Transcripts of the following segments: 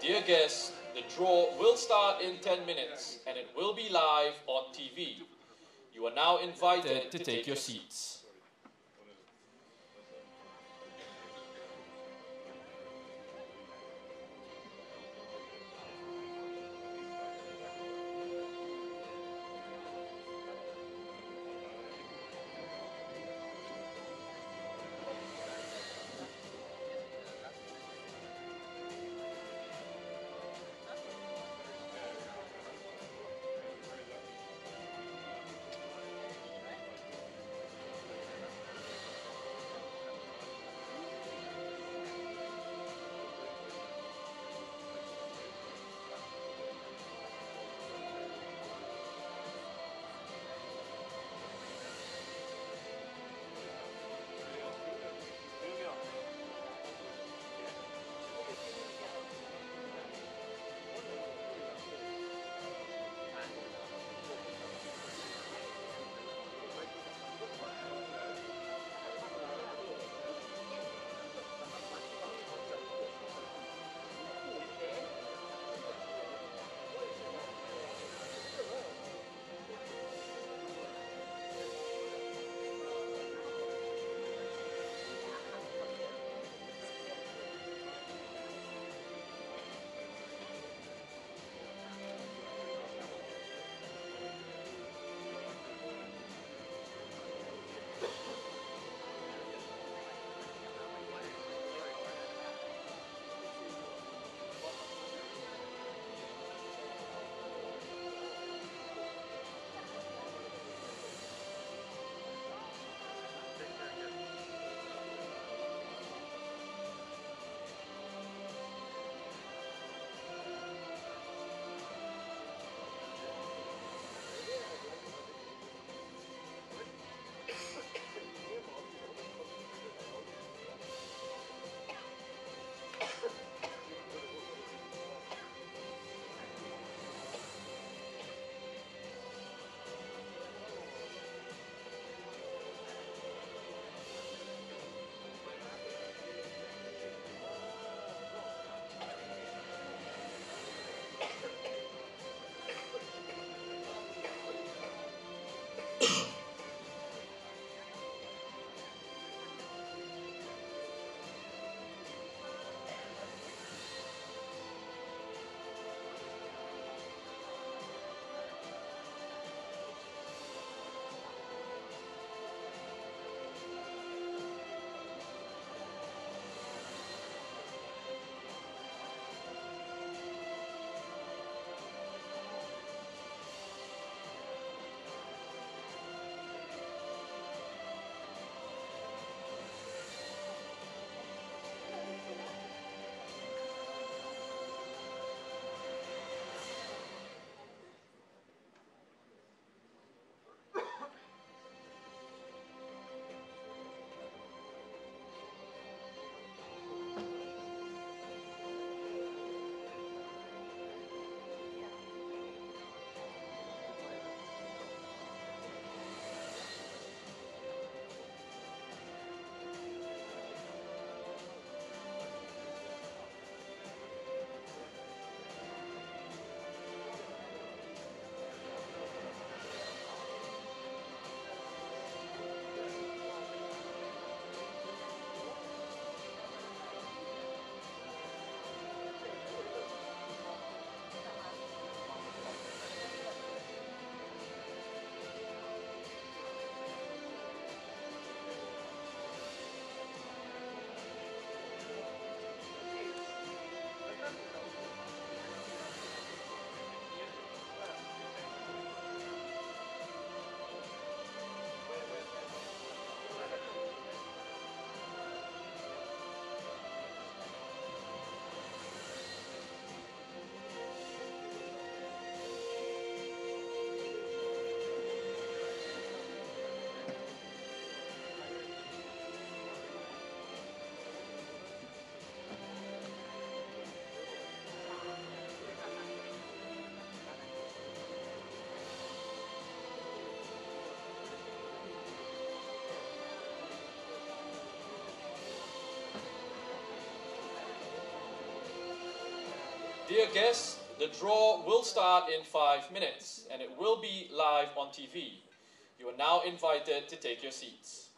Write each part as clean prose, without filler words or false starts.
Dear guests, the draw will start in 10 minutes and it will be live on TV. You are now invited to take your seats. Dear guests, the draw will start in 5 minutes and it will be live on TV. You are now invited to take your seats.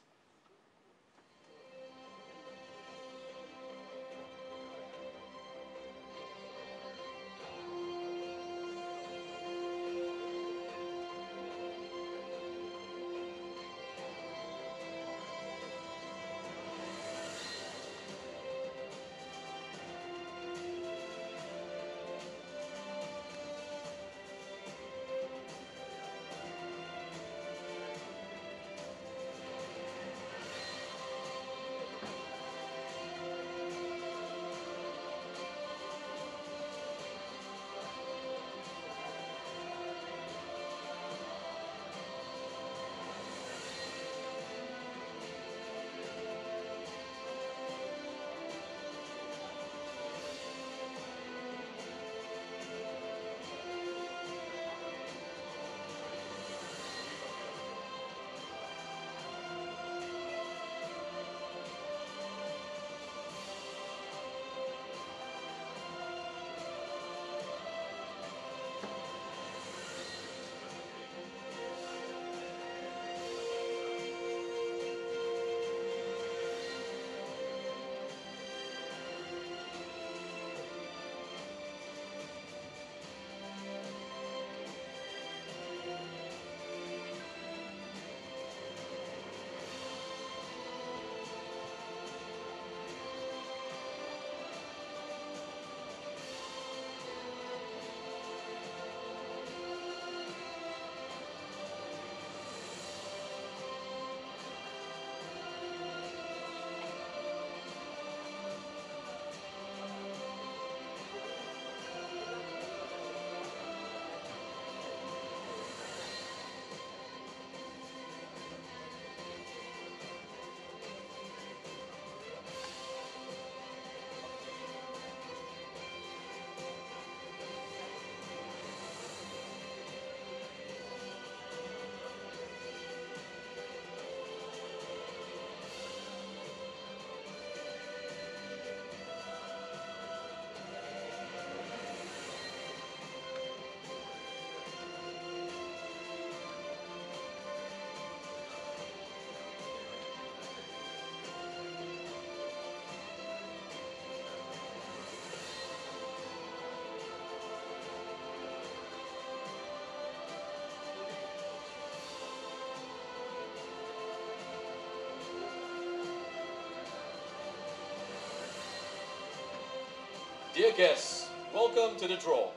Dear guests, welcome to the draw.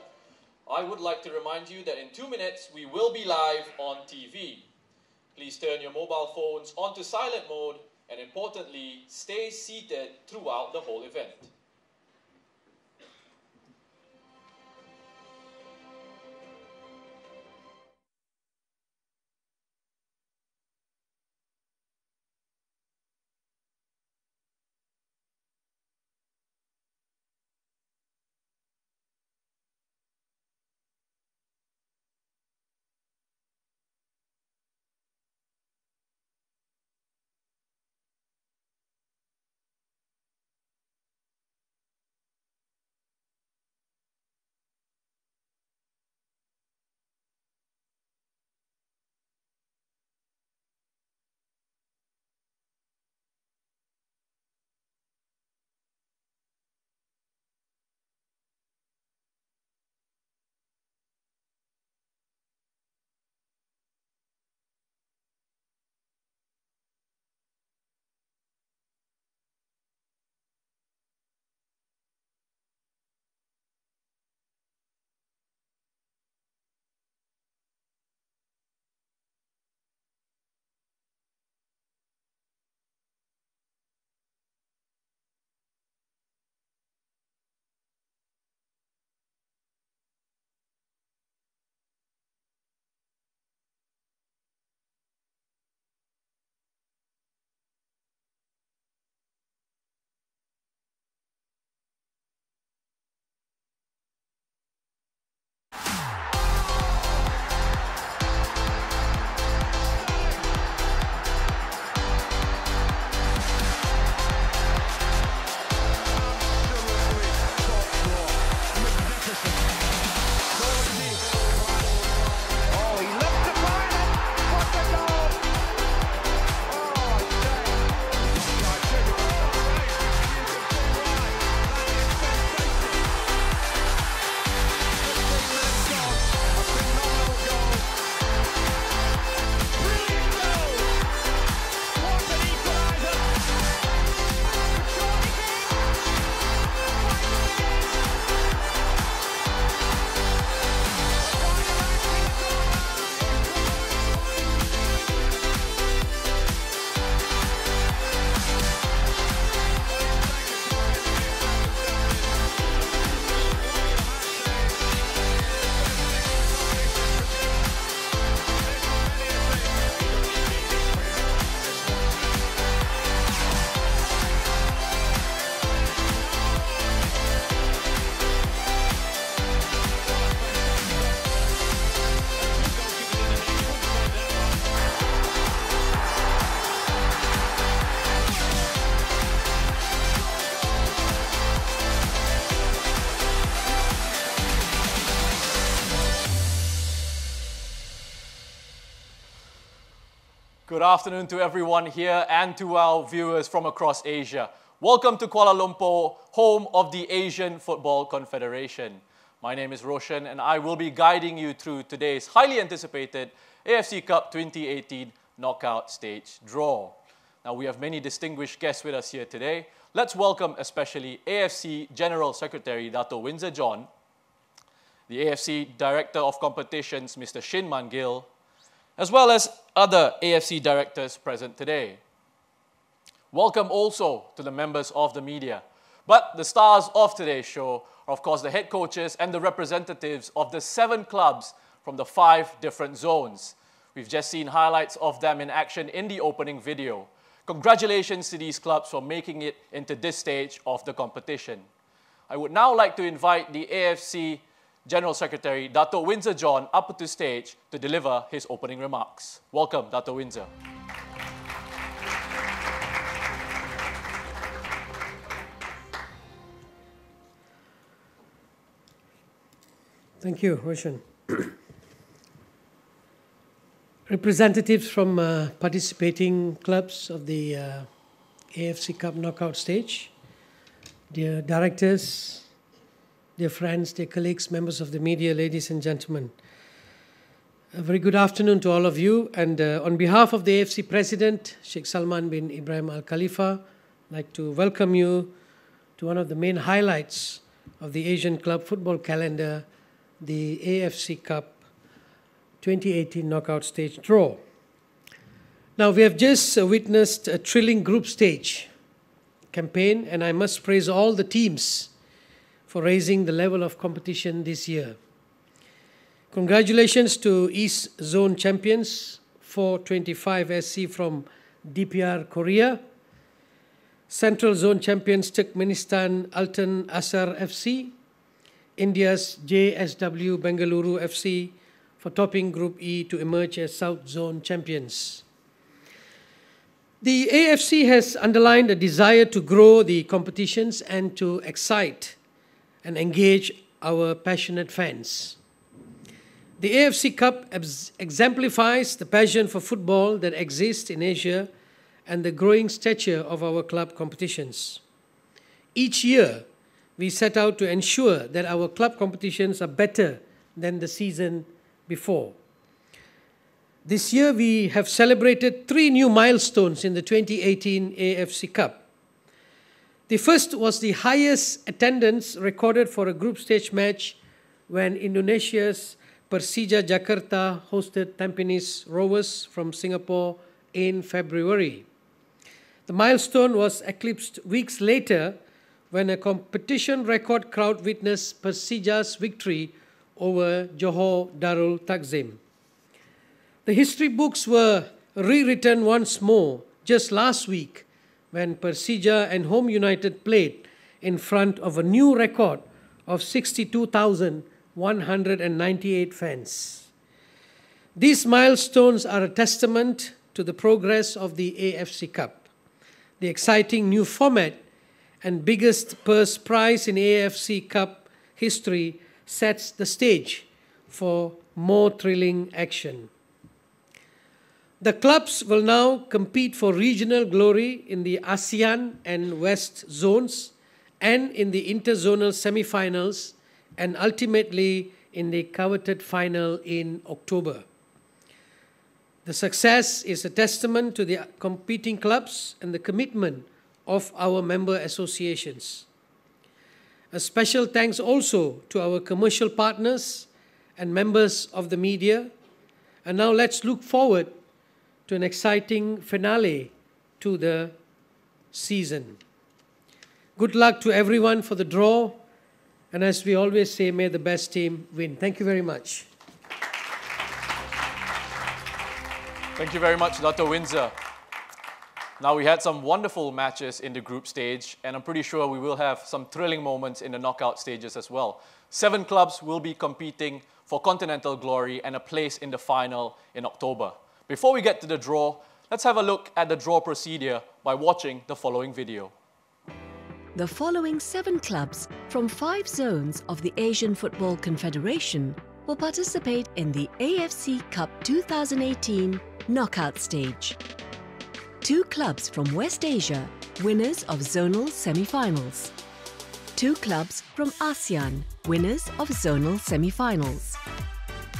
I would like to remind you that in 2 minutes we will be live on TV. Please turn your mobile phones onto silent mode and importantly, stay seated throughout the whole event. Good afternoon to everyone here and to our viewers from across Asia. Welcome to Kuala Lumpur, home of the Asian Football Confederation. My name is Roshan and I will be guiding you through today's highly anticipated AFC Cup 2018 knockout stage draw. Now we have many distinguished guests with us here today. Let's welcome especially AFC General Secretary Dato' Windsor John, the AFC Director of Competitions Mr. Shin Man Gil, as well as other AFC directors present today. Welcome also to the members of the media. But the stars of today's show are of course the head coaches and the representatives of the 7 clubs from the 5 different zones. We've just seen highlights of them in action in the opening video. Congratulations to these clubs for making it into this stage of the competition. I would now like to invite the AFC General Secretary Dato' Windsor John up to stage to deliver his opening remarks. Welcome, Dato' Windsor. Thank you, Roshan. Representatives from participating clubs of the AFC Cup knockout stage, dear directors, dear friends, dear colleagues, members of the media, ladies and gentlemen. A very good afternoon to all of you. And on behalf of the AFC President, Sheikh Salman bin Ibrahim Al Khalifa, I'd like to welcome you to one of the main highlights of the Asian Club football calendar, the AFC Cup 2018 knockout stage draw. Now, we have just witnessed a thrilling group stage campaign, and I must praise all the teams for raising the level of competition this year. Congratulations to East Zone champions 425 SC from DPR Korea, Central Zone champions Turkmenistan Altan Asar FC, India's JSW Bengaluru FC for topping Group E to emerge as South Zone champions. The AFC has underlined a desire to grow the competitions and to excite and engage our passionate fans. The AFC Cup exemplifies the passion for football that exists in Asia and the growing stature of our club competitions. Each year, we set out to ensure that our club competitions are better than the season before. This year, we have celebrated 3 new milestones in the 2018 AFC Cup. The first was the highest attendance recorded for a group stage match when Indonesia's Persija Jakarta hosted Tampines Rovers from Singapore in February. The milestone was eclipsed weeks later when a competition record crowd witnessed Persija's victory over Johor Darul Takzim. The history books were rewritten once more just last week when Persija and Home United played in front of a new record of 62,198 fans. These milestones are a testament to the progress of the AFC Cup. The exciting new format and biggest purse prize in AFC Cup history sets the stage for more thrilling action. The clubs will now compete for regional glory in the ASEAN and West zones and in the interzonal semi-finals and ultimately in the coveted final in October. The success is a testament to the competing clubs and the commitment of our member associations. A special thanks also to our commercial partners and members of the media. And now let's look forward to an exciting finale to the season. Good luck to everyone for the draw, and as we always say, may the best team win. Thank you very much. Thank you very much, Dato' Windsor. Now, we had some wonderful matches in the group stage, and I'm pretty sure we will have some thrilling moments in the knockout stages as well. 7 clubs will be competing for continental glory and a place in the final in October. Before we get to the draw, let's have a look at the draw procedure by watching the following video. The following 7 clubs from 5 zones of the Asian Football Confederation will participate in the AFC Cup 2018 knockout stage. 2 clubs from West Asia, winners of zonal semi-finals. 2 clubs from ASEAN, winners of zonal semi-finals.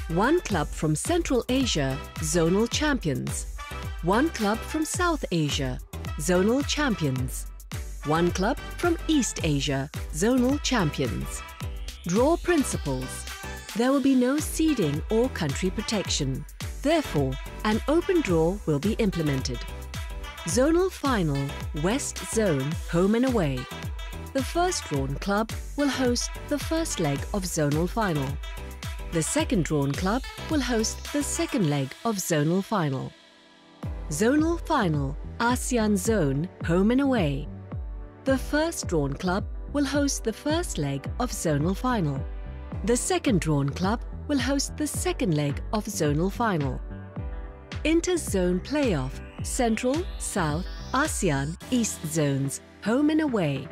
1 club from Central Asia, zonal champions. 1 club from South Asia, zonal champions. 1 club from East Asia, zonal champions. Draw principles. There will be no seeding or country protection. Therefore, an open draw will be implemented. Zonal final, West Zone, home and away. The first drawn club will host the first leg of zonal final. The second drawn club will host the second leg of zonal final. Zonal final, ASEAN Zone, home and away. The first drawn club will host the first leg of zonal final. The second drawn club will host the second leg of zonal final. Inter-zone playoff, Central, South, ASEAN, East zones, home and away.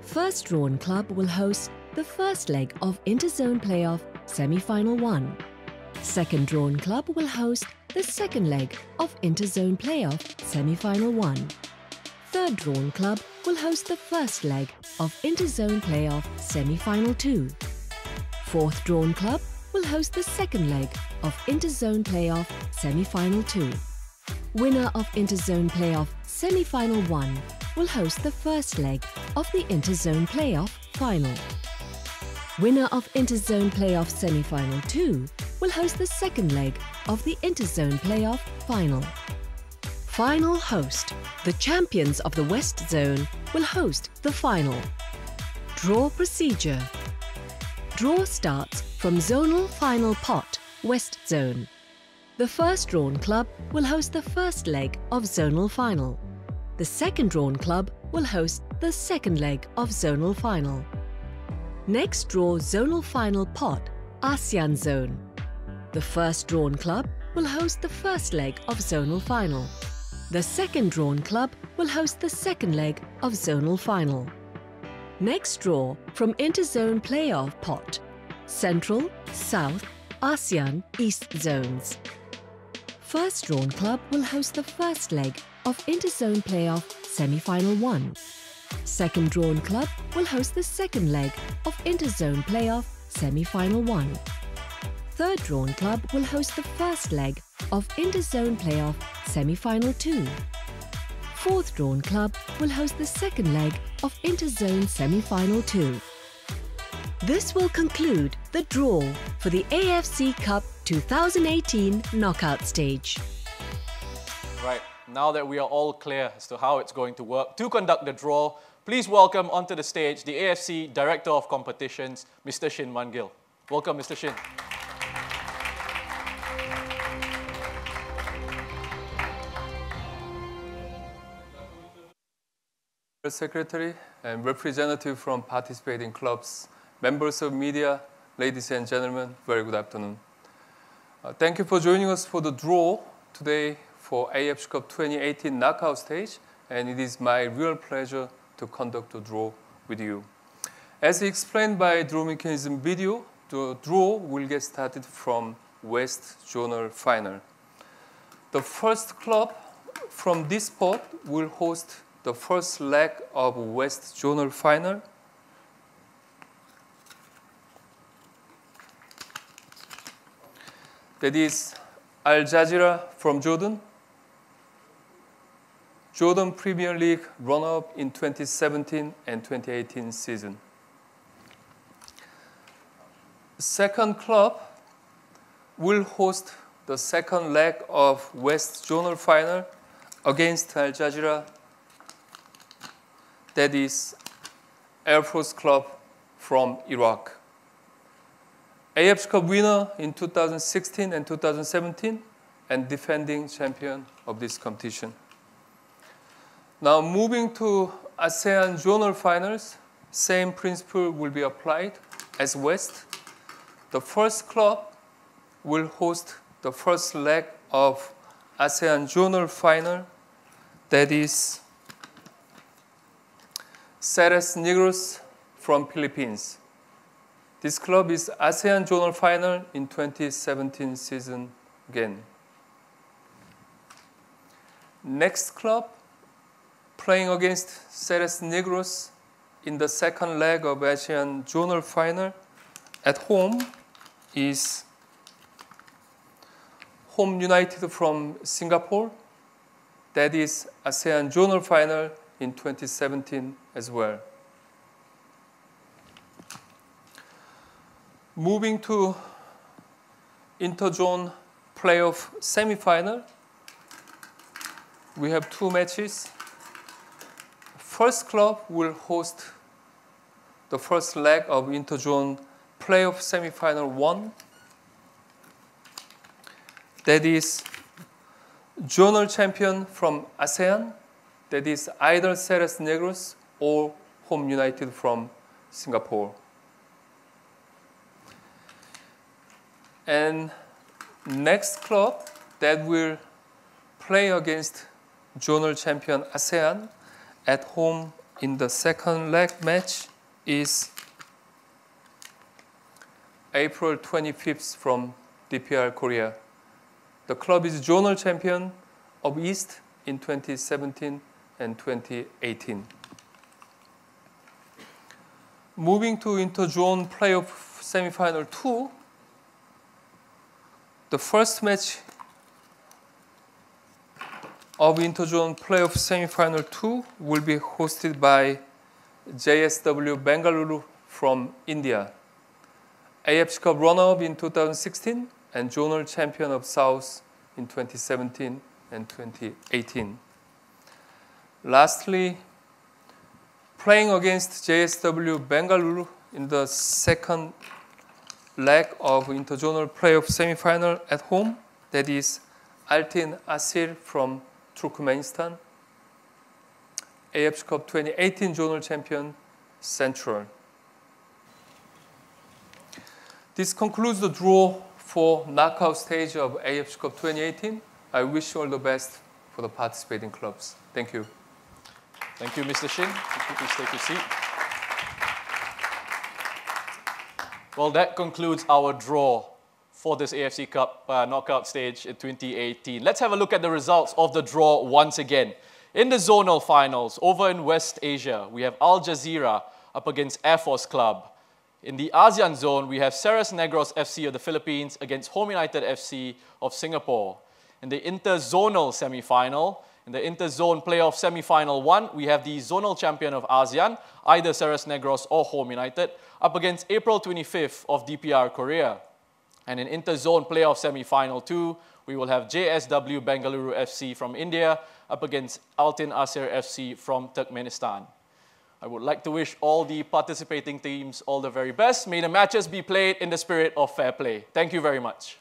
First drawn club will host the first leg of inter-zone playoff, semi-final 1. Second drawn club will host the second leg of inter-zone playoff, semi-final 1. Third drawn club will host the first leg of inter-zone playoff, semi-final 2. Fourth drawn club will host the second leg of inter-zone playoff, semi-final 2. Winner of inter-zone playoff, semi-final 1 will host the first leg of the inter-zone playoff final. Winner of inter-zone playoff semi-final 2 will host the second leg of the inter-zone playoff final. Final host. The champions of the West Zone will host the final. Draw procedure. Draw starts from zonal final pot, West Zone. The first drawn club will host the first leg of zonal final. The second drawn club will host the second leg of zonal final. Next draw zonal final pot, ASEAN Zone. The first drawn club will host the first leg of zonal final. The second drawn club will host the second leg of zonal final. Next draw from interzone playoff pot, Central, South, ASEAN, East zones. First drawn club will host the first leg of interzone playoff semi-final 1. Second drawn club will host the second leg of interzone playoff semi-final 1. Third drawn club will host the first leg of interzone playoff semi-final 2. Fourth drawn club will host the second leg of interzone semi-final 2. This will conclude the draw for the AFC Cup 2018 knockout stage. Right, now that we are all clear as to how it's going to work, to conduct the draw, please welcome onto the stage the AFC Director of Competitions, Mr. Shin Man-gil. Welcome, Mr. Shin. Secretary and representative from participating clubs, members of media, ladies and gentlemen, very good afternoon. Thank you for joining us for the draw today for AFC Cup 2018 knockout stage, and it is my real pleasure to conduct the draw with you. As explained by draw mechanism video, the draw will get started from West Zonal Final. The first club from this spot will host the first leg of West Zonal Final. That is Al Jazeera from Jordan, Jordan Premier League runner-up in 2017 and 2018 season. Second club will host the second leg of West Zonal Final against Al Jazeera. That is Air Force Club from Iraq. AFC Cup winner in 2016 and 2017 and defending champion of this competition. Now moving to ASEAN zonal finals, same principle will be applied as West. The first club will host the first leg of ASEAN zonal final, that is Ceres Negros from Philippines. This club is ASEAN zonal final in 2017 season again. Next club playing against Ceres Negros in the second leg of Asian Zonal Final at home is Home United from Singapore. That is ASEAN Zonal Final in 2017 as well. Moving to Interzone Playoff Semifinal, we have two matches. First club will host the first leg of Interzone Playoff Semifinal 1. That is zonal champion from ASEAN. That is either Ceres Negros or Home United from Singapore. And next club that will play against zonal champion ASEAN at home in the second leg match is April 25th from DPR Korea. The club is zonal champion of East in 2017 and 2018. Moving to Interzone Playoff Semifinal 2, the first match of Interzone Playoff Semifinal 2 will be hosted by JSW Bengaluru from India, AFC Cup runner-up in 2016 and zonal champion of South in 2017 and 2018. Lastly, playing against JSW Bengaluru in the second leg of Interzonal Playoff Semifinal at home, that is Altin Asir from Turkmenistan, AFC Cup 2018 zonal champion, Central. This concludes the draw for knockout stage of AFC Cup 2018. I wish you all the best for the participating clubs. Thank you. Thank you, Mr. Shin. Please take your seat. Well, that concludes our draw for this AFC Cup knockout stage in 2018. Let's have a look at the results of the draw once again. In the zonal finals, over in West Asia, we have Al Jazeera up against Air Force Club. In the ASEAN zone, we have Ceres Negros FC of the Philippines against Home United FC of Singapore. In the interzonal semi-final, in the interzone playoff semi-final 1, we have the zonal champion of ASEAN, either Ceres Negros or Home United, up against April 25th of DPR Korea. And in interzone playoff semi-final 2, we will have JSW Bengaluru FC from India up against Altin Asir FC from Turkmenistan. I would like to wish all the participating teams all the very best. May the matches be played in the spirit of fair play. Thank you very much.